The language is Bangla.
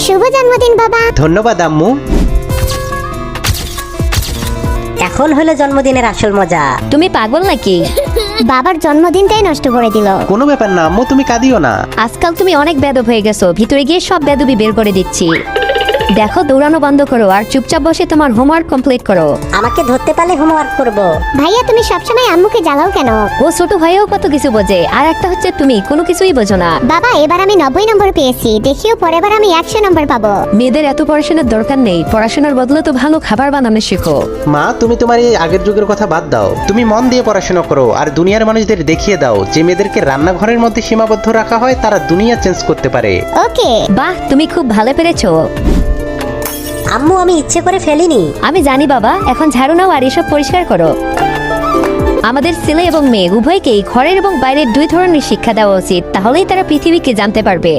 শুভ জন্মদিন বাবা। ধন্যবাদ আম্মু। এখন হলো জন্মদিনের আসল মজা। তুমি পাগল নাকি? বাবার জন্মদিনটাই নষ্ট করে দিল। কোনো ব্যাপার না আম্মু, তুমি কাঁদিও না। আজকাল তুমি অনেক বেদব হয়ে গেছো, ভিতরে গিয়ে সব বেদবি বের করে দিচ্ছি। দেখো, দৌড়ানো বন্ধ করো আর চুপচাপ বসে তোমার হোমওয়ার্ক কমপ্লিট করো। আমাকে ধরতে পারলে হোমওয়ার্ক করব। ভাইয়া তুমি সবসময় আম্মুকে জ্বালাও কেন? ও ছোট হয়েও কত কিছু বোঝে, আর একটা হচ্ছে তুমি কোনো কিছুই বোঝো না। বাবা এবার আমি 90 নম্বর পেয়েছি, দেখিও পরের বার আমি 100 নম্বর পাবো। মেয়েদের এত পড়াশোনার দরকার নেই, পড়াশোনার বদলে তো ভালো খাবার বানানো শেখো। মা, তুমি তোমার এই আগের যুগের কথা বাদ দাও, তুমি মন দিয়ে পড়াশোনা করো আর দুনিয়ার মানুষদের দেখিয়ে দাও যে মেয়েদেরকে রান্নাঘরের মধ্যে সীমাবদ্ধ রাখা হয় তারা দুনিয়া চেঞ্জ করতে পারে। ওকে। বাহ, তুমি খুব ভালো পেরেছো। আম্মু আমি ইচ্ছে করে ফেলিনি। আমি জানি বাবা, এখন ঝাড়ু নাও আর এসব পরিষ্কার করো। আমাদের ছেলে এবং মেয়ে উভয়কেই ঘরের এবং বাইরের দুই ধরনের শিক্ষা দেওয়া উচিত, তাহলেই তারা পৃথিবীকে জানতে পারবে।